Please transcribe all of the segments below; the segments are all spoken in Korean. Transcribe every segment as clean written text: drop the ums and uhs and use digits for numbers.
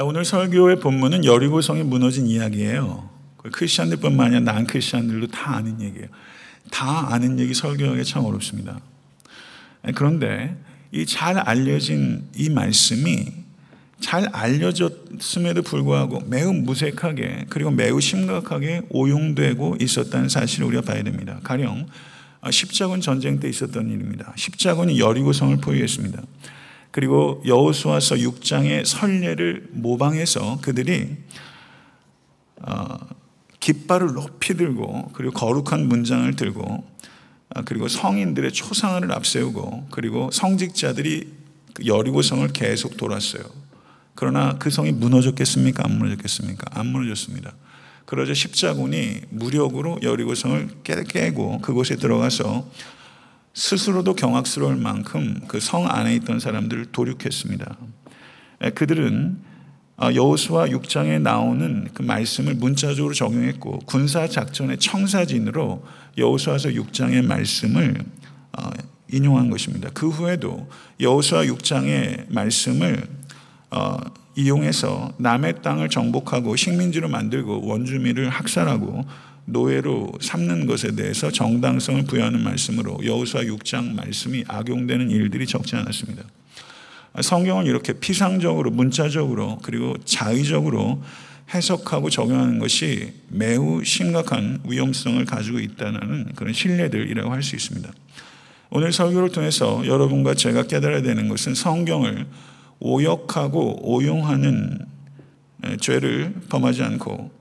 오늘 설교의 본문은 여리고성이 무너진 이야기예요. 크리스천들뿐만 아니라 난 크리스천들도 다 아는 얘기예요. 다 아는 얘기 설교하기 참 어렵습니다. 그런데 이 잘 알려진 이 말씀이 잘 알려졌음에도 불구하고 매우 무색하게 그리고 매우 심각하게 오용되고 있었다는 사실을 우리가 봐야 됩니다. 가령 십자군 전쟁 때 있었던 일입니다. 십자군이 여리고성을 포위했습니다. 그리고 여호수아서 6장의 선례를 모방해서 그들이 깃발을 높이 들고 그리고 거룩한 문장을 들고 그리고 성인들의 초상화를 앞세우고 그리고 성직자들이 여리고성을 계속 돌았어요. 그러나 그 성이 무너졌겠습니까? 안 무너졌겠습니까? 안 무너졌습니다. 그러자 십자군이 무력으로 여리고성을 깨고 그곳에 들어가서 스스로도 경악스러울 만큼 그 성 안에 있던 사람들을 도륙했습니다. 그들은 여호수아 6장에 나오는 그 말씀을 문자적으로 적용했고 군사작전의 청사진으로 여호수아서 6장의 말씀을 인용한 것입니다. 그 후에도 여호수아 6장의 말씀을 이용해서 남의 땅을 정복하고 식민지로 만들고 원주민을 학살하고 노예로 삼는 것에 대해서 정당성을 부여하는 말씀으로 여호수아 6장 말씀이 악용되는 일들이 적지 않았습니다. 성경을 이렇게 피상적으로 문자적으로 그리고 자의적으로 해석하고 적용하는 것이 매우 심각한 위험성을 가지고 있다는 그런 신뢰들이라고 할 수 있습니다. 오늘 설교를 통해서 여러분과 제가 깨달아야 되는 것은 성경을 오역하고 오용하는 죄를 범하지 않고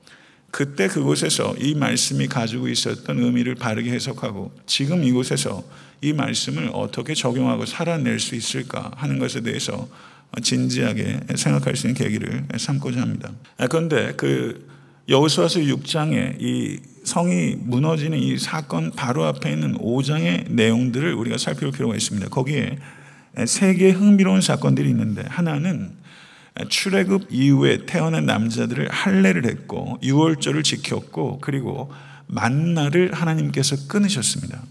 그때 그곳에서 이 말씀이 가지고 있었던 의미를 바르게 해석하고 지금 이곳에서 이 말씀을 어떻게 적용하고 살아낼 수 있을까 하는 것에 대해서 진지하게 생각할 수 있는 계기를 삼고자 합니다. 그런데 그 여호수아서 6장에 이 성이 무너지는 이 사건 바로 앞에 있는 5장의 내용들을 우리가 살펴볼 필요가 있습니다. 거기에 세 개의 흥미로운 사건들이 있는데 하나는 출애굽 이후에 태어난 남자들을 할례를 했고 유월절을 지켰고 그리고 만나를 하나님께서 끊으셨습니다.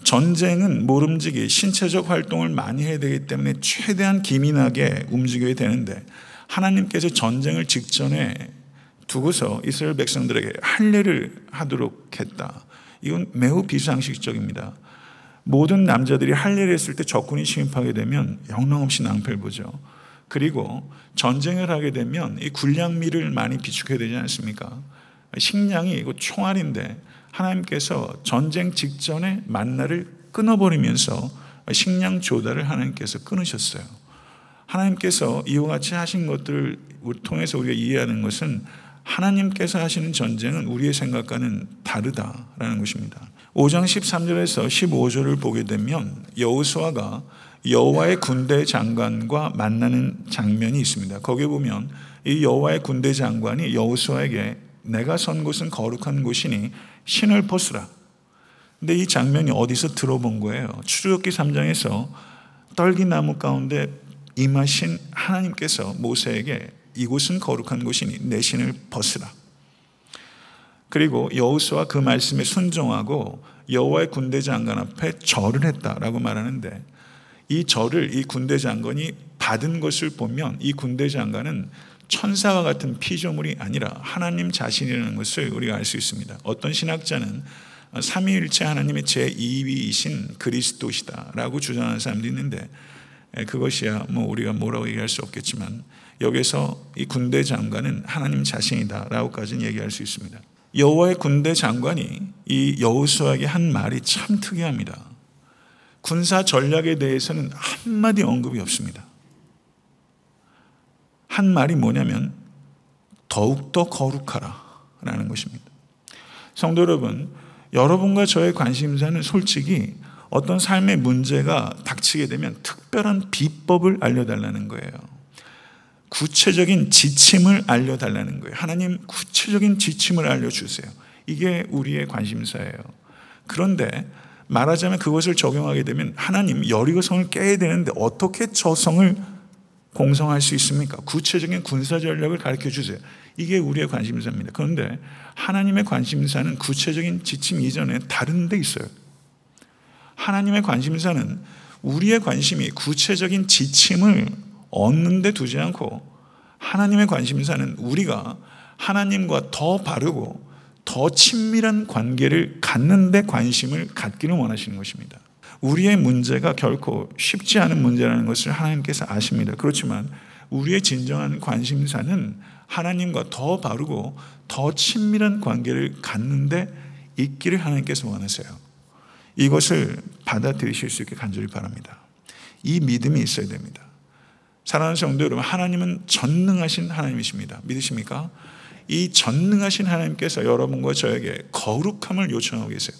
전쟁은 모름지기 신체적 활동을 많이 해야 되기 때문에 최대한 기민하게 움직여야 되는데 하나님께서 전쟁을 직전에 두고서 이스라엘 백성들에게 할례를 하도록 했다. 이건 매우 비상식적입니다. 모든 남자들이 할례를 했을 때 적군이 침입하게 되면 영락없이 낭패를 보죠. 그리고 전쟁을 하게 되면 이 군량미를 많이 비축해야 되지 않습니까? 식량이 이거 총알인데 하나님께서 전쟁 직전에 만나를 끊어버리면서 식량 조달을 하나님께서 끊으셨어요. 하나님께서 이와 같이 하신 것들을 통해서 우리가 이해하는 것은 하나님께서 하시는 전쟁은 우리의 생각과는 다르다라는 것입니다. 5장 13절에서 15절을 보게 되면 여호수아가 여호와의 군대 장관과 만나는 장면이 있습니다. 거기에 보면 이 여호와의 군대 장관이 여호수아에게 내가 선 곳은 거룩한 곳이니 신을 벗으라. 근데 이 장면이 어디서 들어본 거예요? 출애굽기 3장에서 떨기나무 가운데 임하신 하나님께서 모세에게 이곳은 거룩한 곳이니 내 신을 벗으라. 그리고 여호수아 그 말씀에 순종하고 여호와의 군대 장관 앞에 절을 했다라고 말하는데 이 절을 이 군대 장관이 받은 것을 보면 이 군대 장관은 천사와 같은 피조물이 아니라 하나님 자신이라는 것을 우리가 알 수 있습니다. 어떤 신학자는 삼위일체 하나님의 제2위이신 그리스도시다라고 주장하는 사람도 있는데 그것이야 뭐 우리가 뭐라고 얘기할 수 없겠지만 여기서 이 군대 장관은 하나님 자신이다라고까지는 얘기할 수 있습니다. 여호와의 군대 장관이 이 여호수아에게 한 말이 참 특이합니다. 군사 전략에 대해서는 한마디 언급이 없습니다. 한 말이 뭐냐면 더욱더 거룩하라 라는 것입니다. 성도 여러분, 여러분과 저의 관심사는 솔직히 어떤 삶의 문제가 닥치게 되면 특별한 비법을 알려달라는 거예요. 구체적인 지침을 알려달라는 거예요. 하나님 구체적인 지침을 알려주세요. 이게 우리의 관심사예요. 그런데 말하자면 그것을 적용하게 되면 하나님 여리고성을 깨야 되는데 어떻게 저 성을 공성할 수 있습니까? 구체적인 군사 전략을 가르쳐 주세요. 이게 우리의 관심사입니다. 그런데 하나님의 관심사는 구체적인 지침 이전에 다른 데 있어요. 하나님의 관심사는 우리의 관심이 구체적인 지침을 얻는 데 두지 않고, 하나님의 관심사는 우리가 하나님과 더 바르고 더 친밀한 관계를 갖는 데 관심을 갖기를 원하시는 것입니다. 우리의 문제가 결코 쉽지 않은 문제라는 것을 하나님께서 아십니다. 그렇지만 우리의 진정한 관심사는 하나님과 더 바르고 더 친밀한 관계를 갖는 데 있기를 하나님께서 원하세요. 이것을 받아들이실 수 있게 간절히 바랍니다. 이 믿음이 있어야 됩니다. 사랑하는 성도 여러분, 하나님은 전능하신 하나님이십니다. 믿으십니까? 이 전능하신 하나님께서 여러분과 저에게 거룩함을 요청하고 계세요.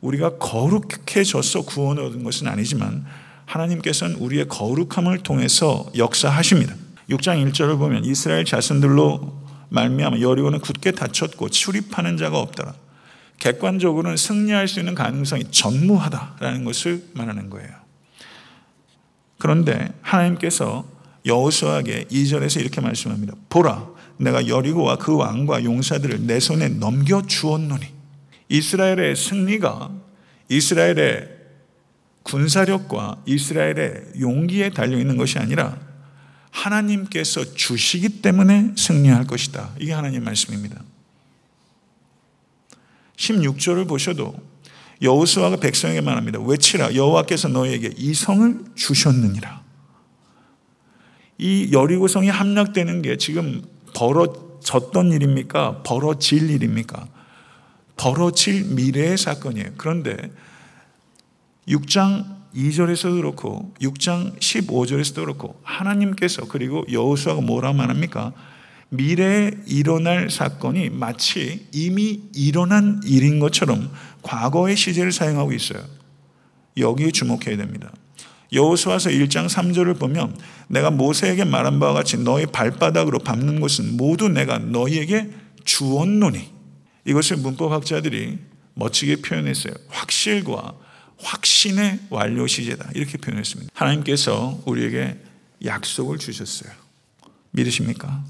우리가 거룩해져서 구원을 얻은 것은 아니지만 하나님께서는 우리의 거룩함을 통해서 역사하십니다. 6장 1절을 보면 이스라엘 자손들로 말미암아 여리고는 굳게 닫혔고 출입하는 자가 없더라. 객관적으로는 승리할 수 있는 가능성이 전무하다라는 것을 말하는 거예요. 그런데 하나님께서 여호수아에게 2절에서 이렇게 말씀합니다. 보라, 내가 여리고와 그 왕과 용사들을 내 손에 넘겨주었노니. 이스라엘의 승리가 이스라엘의 군사력과 이스라엘의 용기에 달려있는 것이 아니라 하나님께서 주시기 때문에 승리할 것이다. 이게 하나님의 말씀입니다. 16절을 보셔도 여호수아가 백성에게 말합니다. 외치라, 여호와께서 너희에게 이 성을 주셨느니라. 이 여리고성이 함락되는 게 지금 벌어졌던 일입니까? 벌어질 일입니까? 벌어질 미래의 사건이에요. 그런데 6장 2절에서도 그렇고 6장 15절에서도 그렇고 하나님께서, 그리고 여호수아가 뭐라고 말합니까? 미래에 일어날 사건이 마치 이미 일어난 일인 것처럼 과거의 시제를 사용하고 있어요. 여기에 주목해야 됩니다. 여호수아서 1장 3절을 보면 내가 모세에게 말한 바와 같이 너희 발바닥으로 밟는 곳은 모두 내가 너희에게 주었노니. 이것을 문법학자들이 멋지게 표현했어요. 확실과 확신의 완료 시제다, 이렇게 표현했습니다. 하나님께서 우리에게 약속을 주셨어요. 믿으십니까?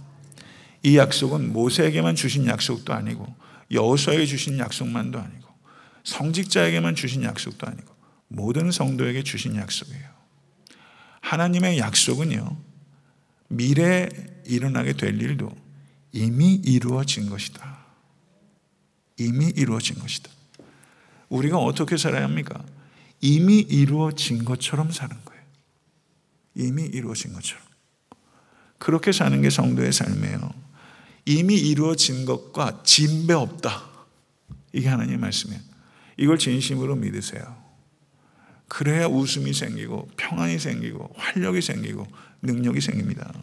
이 약속은 모세에게만 주신 약속도 아니고 여호수아에게 주신 약속만도 아니고 성직자에게만 주신 약속도 아니고 모든 성도에게 주신 약속이에요. 하나님의 약속은요, 미래에 일어나게 될 일도 이미 이루어진 것이다. 이미 이루어진 것이다. 우리가 어떻게 살아야 합니까? 이미 이루어진 것처럼 사는 거예요. 이미 이루어진 것처럼. 그렇게 사는 게 성도의 삶이에요. 이미 이루어진 것과 진배 없다. 이게 하나님의 말씀이에요. 이걸 진심으로 믿으세요. 그래야 웃음이 생기고 평안이 생기고 활력이 생기고 능력이 생깁니다.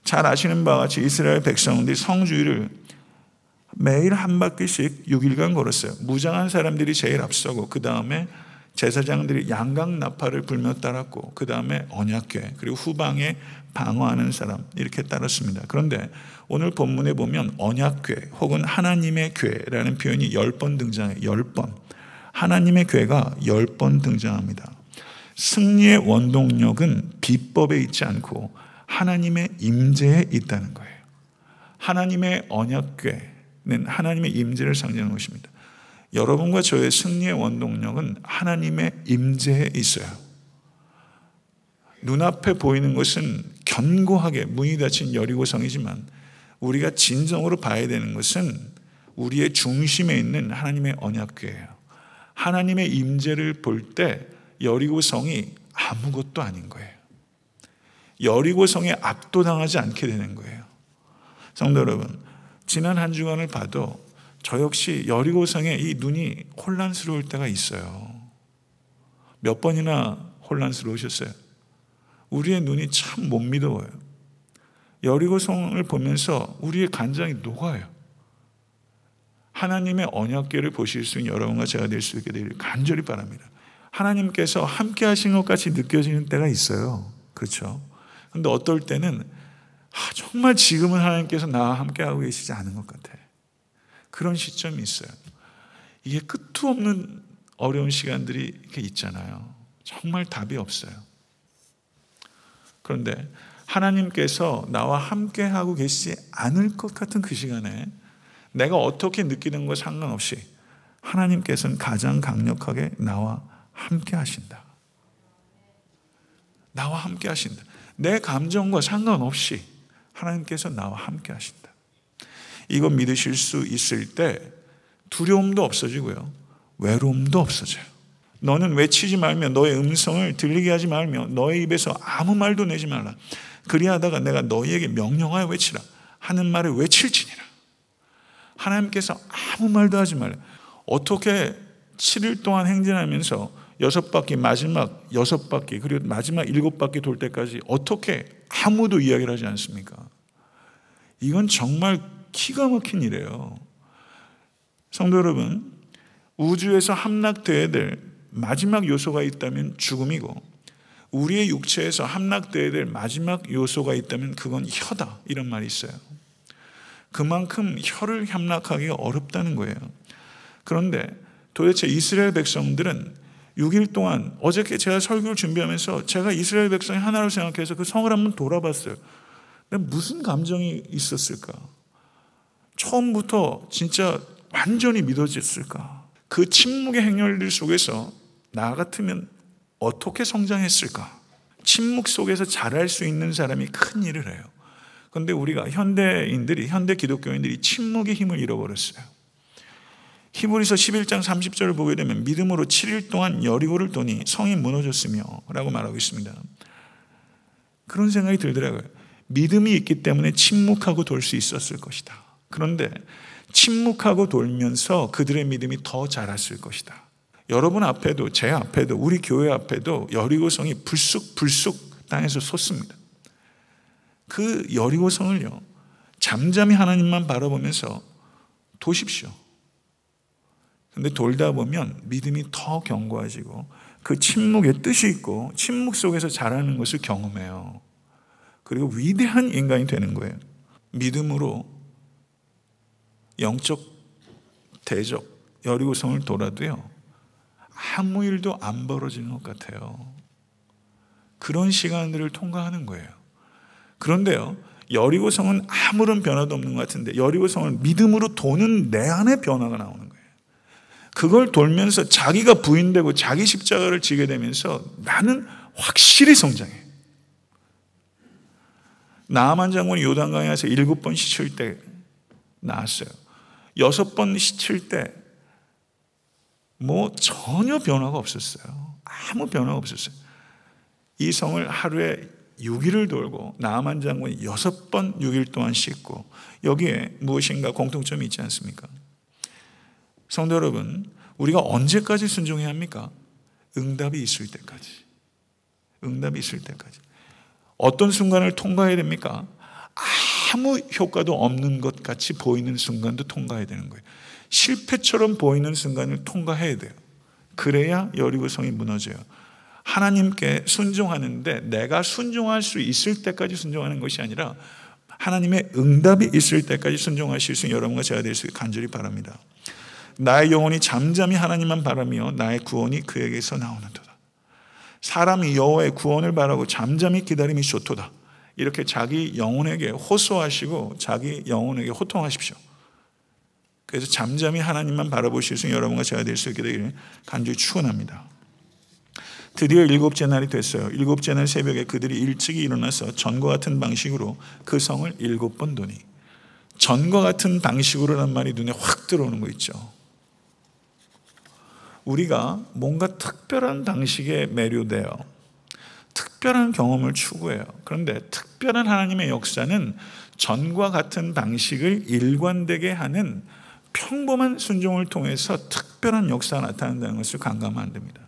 잘 아시는 바와 같이 이스라엘 백성들이 성주일을 매일 한 바퀴씩 6일간 걸었어요. 무장한 사람들이 제일 앞서고 그 다음에 제사장들이 양각 나팔을 불며 따랐고 그 다음에 언약궤, 그리고 후방에 방어하는 사람, 이렇게 따랐습니다. 그런데 오늘 본문에 보면 언약궤 혹은 하나님의 궤라는 표현이 10번 등장해요. 10번. 하나님의 궤가 10번 등장합니다. 승리의 원동력은 비법에 있지 않고 하나님의 임재에 있다는 거예요. 하나님의 언약궤는 하나님의 임재를 상징하는 것입니다. 여러분과 저의 승리의 원동력은 하나님의 임재에 있어요. 눈앞에 보이는 것은 견고하게 문이 닫힌 여리고성이지만 우리가 진정으로 봐야 되는 것은 우리의 중심에 있는 하나님의 언약궤예요. 하나님의 임재를 볼 때 여리고성이 아무것도 아닌 거예요. 여리고성에 압도당하지 않게 되는 거예요. 성도 여러분, 지난 한 주간을 봐도 저 역시 여리고성에 이 눈이 혼란스러울 때가 있어요. 몇 번이나 혼란스러우셨어요? 우리의 눈이 참 못 믿어요. 여리고성을 보면서 우리의 간장이 녹아요. 하나님의 언약궤를 보실 수 있는 여러분과 제가 될 수 있게 되기를 간절히 바랍니다. 하나님께서 함께 하신 것 같이 느껴지는 때가 있어요. 그렇죠? 그런데 어떨 때는 정말 지금은 하나님께서 나와 함께 하고 계시지 않은 것 같아. 그런 시점이 있어요. 이게 끝도 없는 어려운 시간들이 이렇게 있잖아요. 정말 답이 없어요. 그런데 하나님께서 나와 함께 하고 계시지 않을 것 같은 그 시간에 내가 어떻게 느끼는 것 상관없이 하나님께서는 가장 강력하게 나와 함께 하신다. 나와 함께 하신다. 내 감정과 상관없이 하나님께서 나와 함께 하신다. 이거 믿으실 수 있을 때 두려움도 없어지고요, 외로움도 없어져요. 너는 외치지 말며 너의 음성을 들리게 하지 말며 너의 입에서 아무 말도 내지 말라. 그리하다가 내가 너희에게 명령하여 외치라 하는 말을 외칠지니라. 하나님께서 아무 말도 하지 말라. 어떻게 7일 동안 행진하면서 6바퀴, 마지막 6바퀴, 그리고 마지막 7바퀴 돌 때까지 어떻게 아무도 이야기를 하지 않습니까? 이건 정말 기가 막힌 일이에요. 성도 여러분, 우주에서 함락되어야 될 마지막 요소가 있다면 죽음이고, 우리의 육체에서 함락되어야 될 마지막 요소가 있다면 그건 혀다, 이런 말이 있어요. 그만큼 혀를 함락하기가 어렵다는 거예요. 그런데 도대체 이스라엘 백성들은 6일 동안, 어저께 제가 설교를 준비하면서 제가 이스라엘 백성이 하나로 생각해서 그 성을 한번 돌아봤어요. 근데 무슨 감정이 있었을까? 처음부터 진짜 완전히 믿어졌을까? 그 침묵의 행렬들 속에서 나 같으면 어떻게 성장했을까? 침묵 속에서 자랄 수 있는 사람이 큰 일을 해요. 그런데 우리가 현대 기독교인들이 침묵의 힘을 잃어버렸어요. 히브리서 11장 30절을 보게 되면 믿음으로 7일 동안 여리고를 도니 성이 무너졌으며 라고 말하고 있습니다. 그런 생각이 들더라고요. 믿음이 있기 때문에 침묵하고 돌 수 있었을 것이다. 그런데 침묵하고 돌면서 그들의 믿음이 더 자랐을 것이다. 여러분 앞에도, 제 앞에도, 우리 교회 앞에도 여리고성이 불쑥 땅에서 솟습니다. 그 여리고성을요, 잠잠히 하나님만 바라보면서 도십시오. 근데 돌다 보면 믿음이 더 견고해지고 그 침묵의 뜻이 있고 침묵 속에서 자라는 것을 경험해요. 그리고 위대한 인간이 되는 거예요. 믿음으로 영적 대적 여리고성을 돌아도요, 아무 일도 안 벌어지는 것 같아요. 그런 시간들을 통과하는 거예요. 그런데요, 여리고성은 아무런 변화도 없는 것 같은데 여리고성을 믿음으로 도는 내 안에 변화가 나오는 거예요. 그걸 돌면서 자기가 부인되고 자기 십자가를 지게 되면서 나는 확실히 성장해. 나아만 장군이 요단강에서 7번 씻을 때 나았어요. 6번 씻을 때 전혀 변화가 없었어요. 아무 변화가 없었어요. 이 성을 하루에 6일을 돌고 나아만 장군이 6번 6일 동안 씻고, 여기에 무엇인가 공통점이 있지 않습니까? 성도 여러분, 우리가 언제까지 순종해야 합니까? 응답이 있을 때까지. 응답이 있을 때까지. 어떤 순간을 통과해야 됩니까? 아무 효과도 없는 것 같이 보이는 순간도 통과해야 되는 거예요. 실패처럼 보이는 순간을 통과해야 돼요. 그래야 여리고성이 무너져요. 하나님께 순종하는데 내가 순종할 수 있을 때까지 순종하는 것이 아니라 하나님의 응답이 있을 때까지 순종하실 수 있는 여러분과 제가 될 수 있게 간절히 바랍니다. 나의 영혼이 잠잠히 하나님만 바라며 나의 구원이 그에게서 나오는도다. 사람이 여호와의 구원을 바라고 잠잠히 기다림이 좋도다. 이렇게 자기 영혼에게 호소하시고 자기 영혼에게 호통하십시오. 그래서 잠잠히 하나님만 바라보실 수 있는 여러분과 제가 될 수 있게 되기를 간절히 축원합니다. 드디어 7째 날이 됐어요. 7째 날 새벽에 그들이 일찍이 일어나서 전과 같은 방식으로 그 성을 7번 도니. 전과 같은 방식으로란 말이 눈에 확 들어오는 거 있죠. 우리가 뭔가 특별한 방식에 매료돼요. 특별한 경험을 추구해요. 그런데 특별한 하나님의 역사는 전과 같은 방식을 일관되게 하는 평범한 순종을 통해서 특별한 역사가 나타난다는 것을 간과하면 안 됩니다.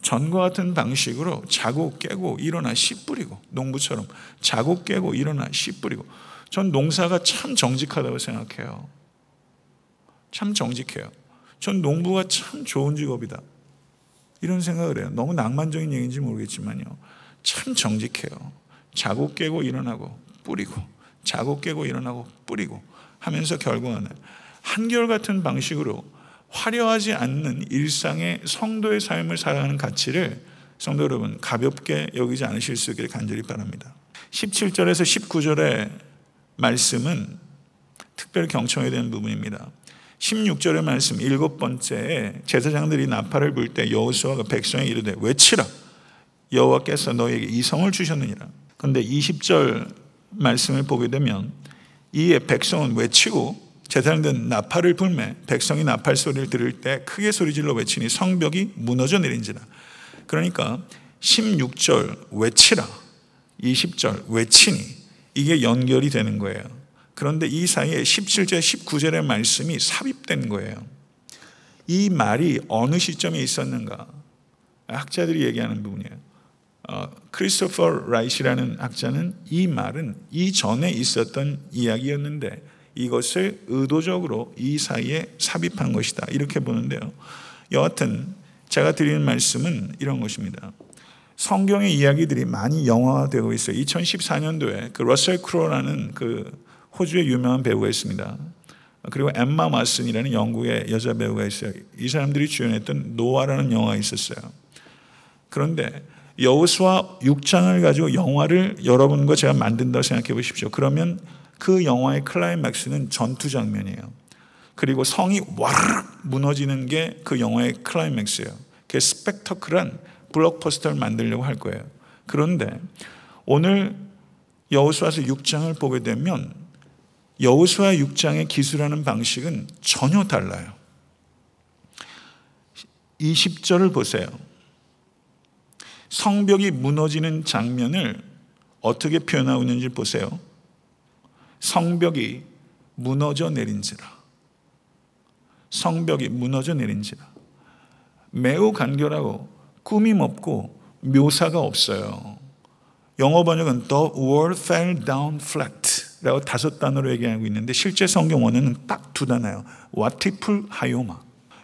전과 같은 방식으로 자고 깨고 일어나 씨 뿌리고, 농부처럼 자고 깨고 일어나 씨 뿌리고. 전 농사가 참 정직하다고 생각해요. 참 정직해요. 전 농부가 참 좋은 직업이다, 이런 생각을 해요. 너무 낭만적인 얘기인지 모르겠지만요, 참 정직해요. 자고 깨고 일어나고 뿌리고, 자고 깨고 일어나고 뿌리고 하면서 결국은 한결같은 방식으로 화려하지 않는 일상의 성도의 삶을 살아가는 가치를 성도 여러분, 가볍게 여기지 않으실 수 있기를 간절히 바랍니다. 17절에서 19절의 말씀은 특별히 경청해야 되는 부분입니다. 16절의 말씀 7번째에 제사장들이 나팔을 불 때 여호수아가 백성에게 이르되 외치라, 여호와께서 너희에게 이 성을 주셨느니라. 그런데 20절 말씀을 보게 되면 이에 백성은 외치고 제사장들은 나팔을 불매 백성이 나팔 소리를 들을 때 크게 소리질러 외치니 성벽이 무너져 내린지라. 그러니까 16절 외치라, 20절 외치니, 이게 연결이 되는 거예요. 그런데 이 사이에 17절, 19절의 말씀이 삽입된 거예요. 이 말이 어느 시점에 있었는가? 학자들이 얘기하는 부분이에요. 크리스토퍼 라이트라는 학자는 이 말은 이전에 있었던 이야기였는데 이것을 의도적으로 이 사이에 삽입한 것이다, 이렇게 보는데요. 여하튼 제가 드리는 말씀은 이런 것입니다. 성경의 이야기들이 많이 영화화되고 있어요. 2014년도에 그 러셀 크로우라는 그 호주의 유명한 배우가 있습니다. 그리고 엠마 왓슨이라는 영국의 여자 배우가 있어요. 이 사람들이 주연했던 노아라는 영화가 있었어요. 그런데 여호수아 6장을 가지고 영화를 여러분과 제가 만든다고 생각해 보십시오. 그러면 그 영화의 클라이맥스는 전투 장면이에요. 그리고 성이 와르르 무너지는 게 그 영화의 클라이맥스예요. 그게 스펙터클한 블록버스터를 만들려고 할 거예요. 그런데 오늘 여호수아서 6장을 보게 되면 여호수아 6장의 기술하는 방식은 전혀 달라요. 20절을 보세요. 성벽이 무너지는 장면을 어떻게 표현하고 있는지 보세요. 성벽이 무너져 내린지라. 성벽이 무너져 내린지라. 매우 간결하고 꾸밈 없고 묘사가 없어요. 영어 번역은 The wall fell down flat 라고 5단어로 얘기하고 있는데 실제 성경 원어는 딱 2단어예요. 와티풀 하요마.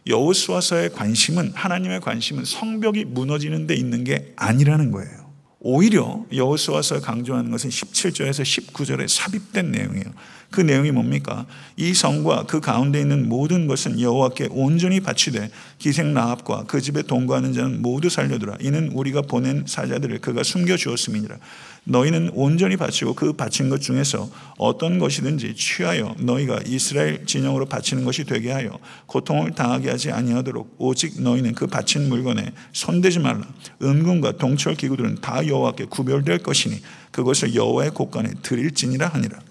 여호수아서의 관심은, 하나님의 관심은 성벽이 무너지는 데 있는 게 아니라는 거예요. 오히려 여호수아서 강조하는 것은 17절에서 19절에 삽입된 내용이에요. 그 내용이 뭡니까? 이 성과 그 가운데 있는 모든 것은 여호와께 온전히 바치되 기생 라합과 그 집에 동거하는 자는 모두 살려두라. 이는 우리가 보낸 사자들을 그가 숨겨주었음이니라. 너희는 온전히 바치고 그 바친 것 중에서 어떤 것이든지 취하여 너희가 이스라엘 진영으로 바치는 것이 되게 하여 고통을 당하게 하지 아니하도록 오직 너희는 그 바친 물건에 손대지 말라. 은금과 동철 기구들은 다 여호와께 구별될 것이니 그것을 여호와의 곳간에 드릴지니라 하니라.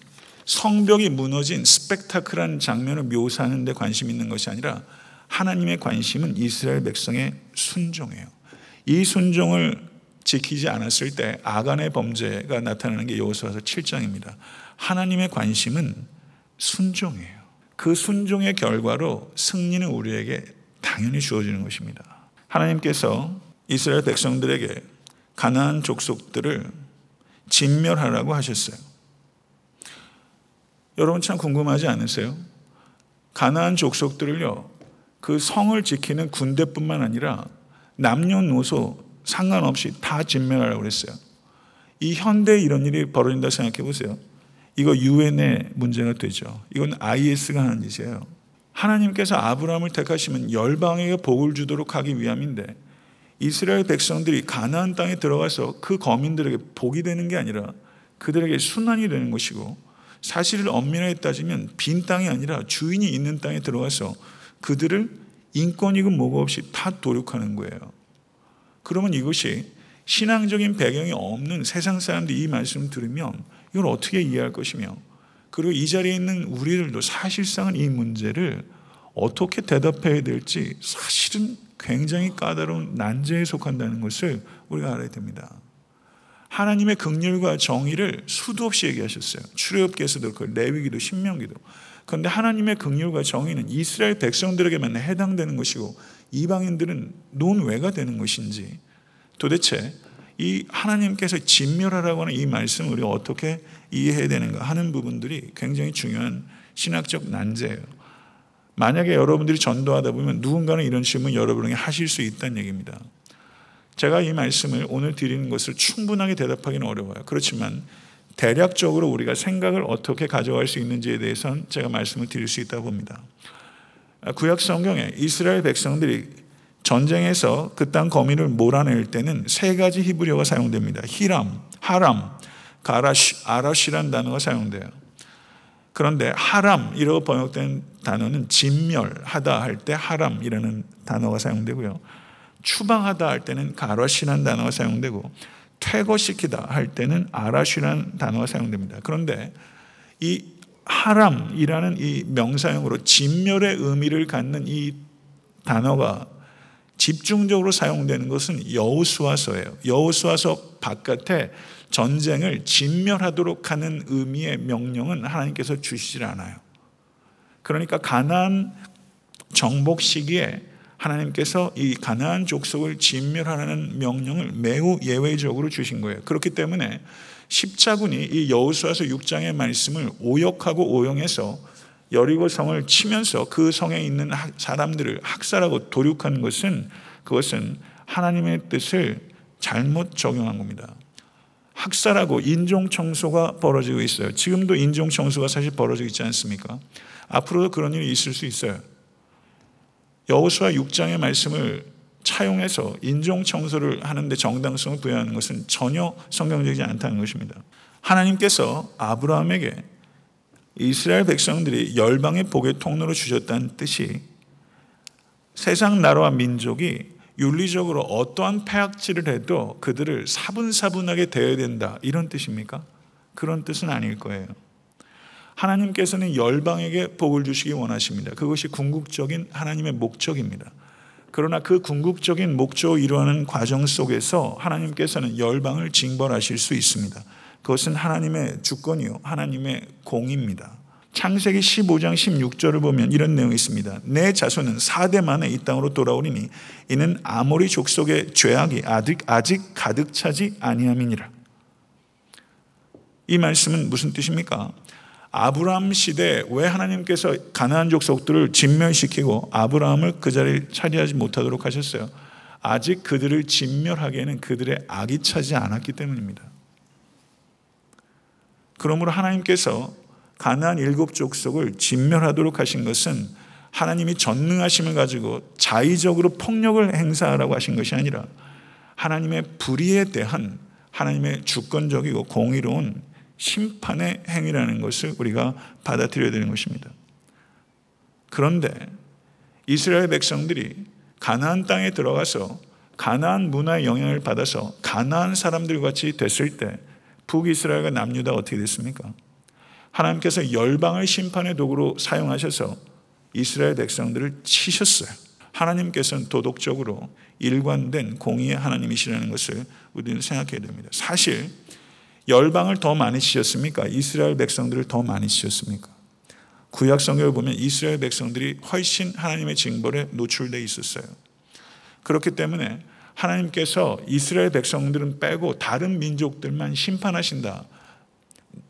성벽이 무너진 스펙타클한 장면을 묘사하는 데 관심 있는 것이 아니라 하나님의 관심은 이스라엘 백성의 순종이에요. 이 순종을 지키지 않았을 때 아간의 범죄가 나타나는 게 여호수아서 7장입니다. 하나님의 관심은 순종이에요. 그 순종의 결과로 승리는 우리에게 당연히 주어지는 것입니다. 하나님께서 이스라엘 백성들에게 가나안 족속들을 진멸하라고 하셨어요. 여러분 참 궁금하지 않으세요? 가나안 족속들을요, 그 성을 지키는 군대뿐만 아니라 남녀노소 상관없이 다 진멸하라고 그랬어요. 이 현대에 이런 일이 벌어진다 생각해 보세요. 이거 유엔의 문제가 되죠. 이건 IS가 하는 짓이에요. 하나님께서 아브라함을 택하시면 열방에게 복을 주도록 하기 위함인데 이스라엘 백성들이 가나안 땅에 들어가서 그 거민들에게 복이 되는 게 아니라 그들에게 순환이 되는 것이고, 사실을 엄밀하게 따지면 빈 땅이 아니라 주인이 있는 땅에 들어가서 그들을 인권이고 뭐가 없이 다 도륙하는 거예요. 그러면 이것이 신앙적인 배경이 없는 세상 사람들이 이 말씀을 들으면 이걸 어떻게 이해할 것이며, 그리고 이 자리에 있는 우리들도 사실상은 이 문제를 어떻게 대답해야 될지 사실은 굉장히 까다로운 난제에 속한다는 것을 우리가 알아야 됩니다. 하나님의 긍휼과 정의를 수도 없이 얘기하셨어요. 출애굽기에서도 그렇고 레위기도 신명기도. 그런데 하나님의 긍휼과 정의는 이스라엘 백성들에게만 해당되는 것이고 이방인들은 논외가 되는 것인지, 도대체 이 하나님께서 진멸하라고 하는 이 말씀을 우리가 어떻게 이해해야 되는가 하는 부분들이 굉장히 중요한 신학적 난제예요. 만약에 여러분들이 전도하다 보면 누군가는 이런 질문 여러분에게 하실 수 있다는 얘기입니다. 제가 이 말씀을 오늘 드리는 것을 충분하게 대답하기는 어려워요. 그렇지만 대략적으로 우리가 생각을 어떻게 가져갈 수 있는지에 대해서는 제가 말씀을 드릴 수 있다고 봅니다. 구약 성경에 이스라엘 백성들이 전쟁에서 그 땅 거민을 몰아낼 때는 세 가지 히브리어가 사용됩니다. 히람, 하람, 아라시란 단어가 사용돼요. 그런데 하람이라고 번역된 단어는 진멸하다 할 때 하람이라는 단어가 사용되고요. 추방하다 할 때는 가라시라는 단어가 사용되고, 퇴거시키다 할 때는 아라시라는 단어가 사용됩니다. 그런데 이 하람이라는 이 명사형으로 진멸의 의미를 갖는 이 단어가 집중적으로 사용되는 것은 여호수아서예요. 여호수아서 바깥에 전쟁을 진멸하도록 하는 의미의 명령은 하나님께서 주시질 않아요. 그러니까 가나안 정복 시기에 하나님께서 이 가나안 족속을 진멸하라는 명령을 매우 예외적으로 주신 거예요. 그렇기 때문에 십자군이 이 여호수아서 6장의 말씀을 오역하고 오용해서 여리고 성을 치면서 그 성에 있는 사람들을 학살하고 도륙하는 것은, 그것은 하나님의 뜻을 잘못 적용한 겁니다. 학살하고 인종청소가 벌어지고 있어요. 지금도 인종청소가 사실 벌어지고 있지 않습니까? 앞으로도 그런 일이 있을 수 있어요. 여호수아 6장의 말씀을 차용해서 인종청소를 하는데 정당성을 부여하는 것은 전혀 성경적이지 않다는 것입니다. 하나님께서 아브라함에게 이스라엘 백성들이 열방의 복의 통로로 주셨다는 뜻이 세상 나라와 민족이 윤리적으로 어떠한 폐악질을 해도 그들을 사분사분하게 대해야 된다, 이런 뜻입니까? 그런 뜻은 아닐 거예요. 하나님께서는 열방에게 복을 주시기 원하십니다. 그것이 궁극적인 하나님의 목적입니다. 그러나 그 궁극적인 목적을 이루어가는 과정 속에서 하나님께서는 열방을 징벌하실 수 있습니다. 그것은 하나님의 주권이요, 하나님의 공입니다. 창세기 15장 16절을 보면 이런 내용이 있습니다. 내 자손은 4대 만에 이 땅으로 돌아오리니 이는 아모리 족속의 죄악이 아직 가득 차지 아니함이니라. 이 말씀은 무슨 뜻입니까? 아브라함 시대에 왜 하나님께서 가나안 족속들을 진멸시키고 아브라함을 그 자리에 차지하지 못하도록 하셨어요? 아직 그들을 진멸하기에는 그들의 악이 차지 않았기 때문입니다. 그러므로 하나님께서 가나안 7족속을 진멸하도록 하신 것은 하나님이 전능하심을 가지고 자의적으로 폭력을 행사하라고 하신 것이 아니라 하나님의 불의에 대한 하나님의 주권적이고 공의로운 심판의 행위라는 것을 우리가 받아들여야 되는 것입니다. 그런데 이스라엘 백성들이 가나안 땅에 들어가서 가나안 문화의 영향을 받아서 가나안 사람들 같이 됐을 때 북이스라엘과 남유다 어떻게 됐습니까? 하나님께서 열방을 심판의 도구로 사용하셔서 이스라엘 백성들을 치셨어요. 하나님께서는 도덕적으로 일관된 공의의 하나님이시라는 것을 우리는 생각해야 됩니다. 사실 열방을 더 많이 치셨습니까? 이스라엘 백성들을 더 많이 치셨습니까? 구약 성경을 보면 이스라엘 백성들이 훨씬 하나님의 징벌에 노출되어 있었어요. 그렇기 때문에 하나님께서 이스라엘 백성들은 빼고 다른 민족들만 심판하신다,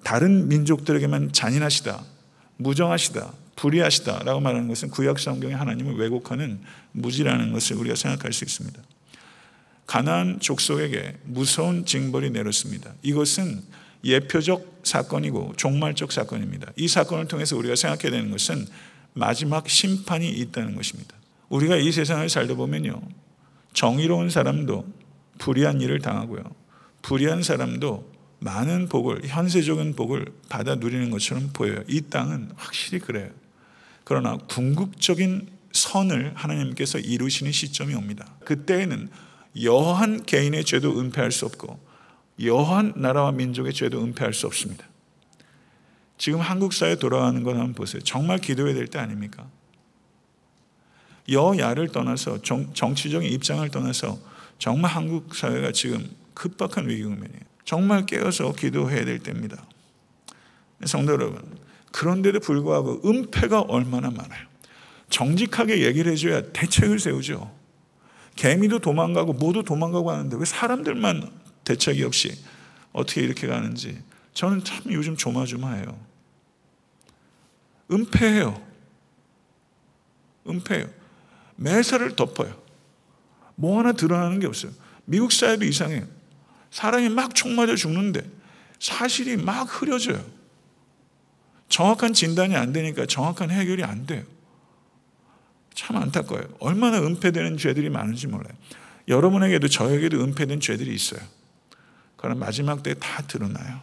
다른 민족들에게만 잔인하시다, 무정하시다, 불의하시다라고 말하는 것은 구약 성경의 하나님을 왜곡하는 무지라는 것을 우리가 생각할 수 있습니다. 가나안 족속에게 무서운 징벌이 내렸습니다. 이것은 예표적 사건이고 종말적 사건입니다. 이 사건을 통해서 우리가 생각해야 되는 것은 마지막 심판이 있다는 것입니다. 우리가 이 세상을 살다 보면요, 정의로운 사람도 불의한 일을 당하고요, 불의한 사람도 많은 복을, 현세적인 복을 받아 누리는 것처럼 보여요. 이 땅은 확실히 그래요. 그러나 궁극적인 선을 하나님께서 이루시는 시점이 옵니다. 그때에는 여한 개인의 죄도 은폐할 수 없고 여한 나라와 민족의 죄도 은폐할 수 없습니다. 지금 한국 사회에 돌아가는 것 한번 보세요. 정말 기도해야 될 때 아닙니까? 여야를 떠나서 정치적인 입장을 떠나서 정말 한국 사회가 지금 급박한 위기 국면이에요. 정말 깨어서 기도해야 될 때입니다. 성도 여러분, 그런데도 불구하고 은폐가 얼마나 많아요. 정직하게 얘기를 해줘야 대책을 세우죠. 개미도 도망가고 모두 도망가고 하는데 왜 사람들만 대책이 없이 어떻게 이렇게 가는지 저는 참 요즘 조마조마해요. 은폐해요. 매사를 덮어요. 뭐 하나 드러나는 게 없어요. 미국 사회도 이상해요. 사람이 막 총 맞아 죽는데 사실이 막 흐려져요. 정확한 진단이 안 되니까 정확한 해결이 안 돼요. 참 안타까워요. 얼마나 은폐되는 죄들이 많은지 몰라요. 여러분에게도 저에게도 은폐된 죄들이 있어요. 그러나 마지막 때에 다 드러나요.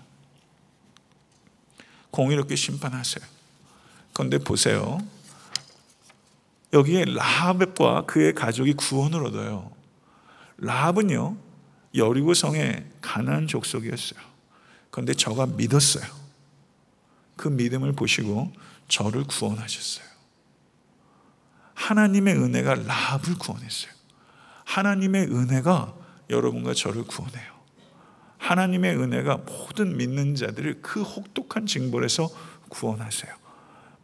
공의롭게 심판하세요. 그런데 보세요. 여기에 라합과 그의 가족이 구원을 얻어요. 라합은요, 여리고 성의 가나안 족속이었어요. 그런데 저가 믿었어요. 그 믿음을 보시고 저를 구원하셨어요. 하나님의 은혜가 라합을 구원했어요. 하나님의 은혜가 여러분과 저를 구원해요. 하나님의 은혜가 모든 믿는 자들을 그 혹독한 징벌에서 구원하세요.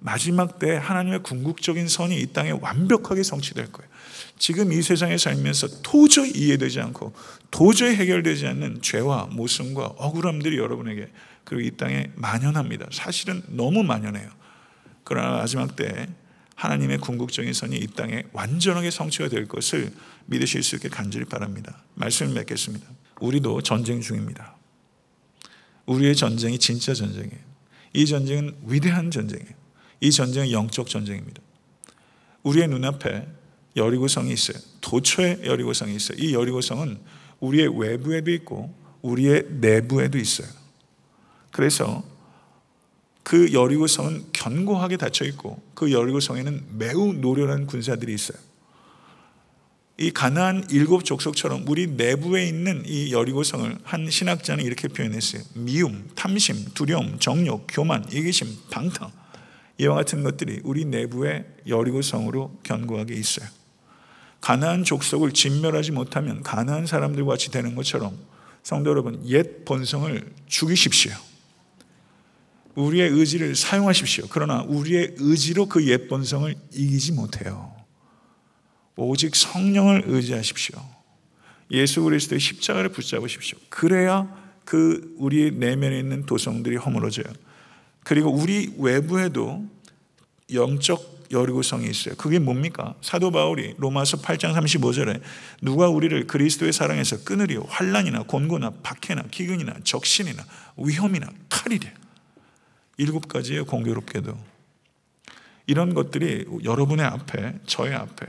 마지막 때 하나님의 궁극적인 선이 이 땅에 완벽하게 성취될 거예요. 지금 이 세상에 살면서 도저히 이해되지 않고 도저히 해결되지 않는 죄와 모순과 억울함들이 여러분에게 그리고 이 땅에 만연합니다. 사실은 너무 만연해요. 그러나 마지막 때 하나님의 궁극적인 선이 이 땅에 완전하게 성취가 될 것을 믿으실 수 있게 간절히 바랍니다. 말씀을 맺겠습니다. 우리도 전쟁 중입니다. 우리의 전쟁이 진짜 전쟁이에요. 이 전쟁은 위대한 전쟁이에요. 이 전쟁은 영적 전쟁입니다. 우리의 눈앞에 여리고성이 있어요. 도처에 여리고성이 있어요. 이 여리고성은 우리의 외부에도 있고 우리의 내부에도 있어요. 그래서 그 여리고성은 견고하게 닫혀 있고 그 여리고성에는 매우 노련한 군사들이 있어요. 이 가나안 7 족속처럼 우리 내부에 있는 이 여리고성을 한 신학자는 이렇게 표현했어요. 미움, 탐심, 두려움, 정욕, 교만, 이기심, 방탕, 이와 같은 것들이 우리 내부의 여리고성으로 견고하게 있어요. 가나안 족속을 진멸하지 못하면 가나안 사람들과 같이 되는 것처럼 성도 여러분, 옛 본성을 죽이십시오. 우리의 의지를 사용하십시오. 그러나 우리의 의지로 그 옛 본성을 이기지 못해요. 오직 성령을 의지하십시오. 예수 그리스도의 십자가를 붙잡으십시오. 그래야 그 우리 내면에 있는 도성들이 허물어져요. 그리고 우리 외부에도 영적 여리고성이 있어요. 그게 뭡니까? 사도 바울이 로마서 8장 35절에 누가 우리를 그리스도의 사랑에서 끊으리요? 환난이나 곤고나 박해나 기근이나 적신이나 위험이나 칼이래. 7가지의 공교롭게도 이런 것들이 여러분의 앞에, 저의 앞에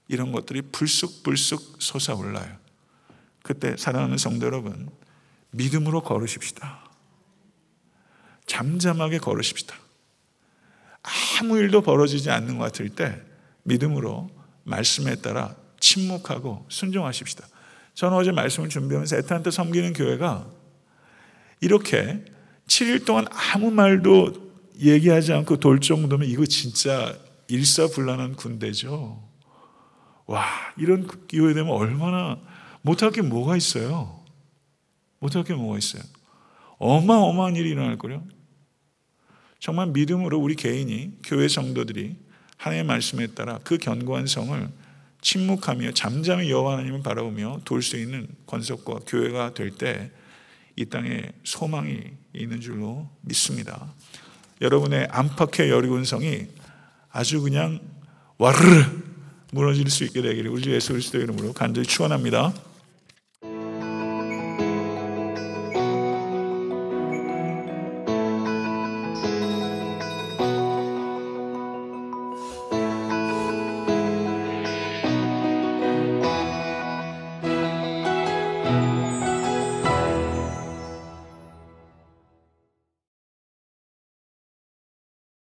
이런 것들이 불쑥불쑥 솟아올라요. 그때 사랑하는 성도 여러분, 믿음으로 걸으십시다. 잠잠하게 걸으십시다. 아무 일도 벌어지지 않는 것 같을 때 믿음으로 말씀에 따라 침묵하고 순종하십시다. 저는 어제 말씀을 준비하면서 애타한테 섬기는 교회가 이렇게 7일 동안 아무 말도 얘기하지 않고 돌 정도면 이거 진짜 일사불란한 군대죠. 와, 이런 교회 되면 얼마나 못할 게 뭐가 있어요? 못할 게 뭐가 있어요? 어마어마한 일이 일어날 거예요. 정말 믿음으로 우리 개인이, 교회 성도들이 하나님의 말씀에 따라 그 견고한 성을 침묵하며 잠잠히 여호와 하나님을 바라보며 돌 수 있는 권속과 교회가 될 때 이 땅에 소망이 있는 줄로 믿습니다. 여러분의 안팎의 여리고성이 아주 그냥 와르르 무너질 수 있게 되기를 우리 주 예수 그리스도의 이름으로 간절히 축원합니다.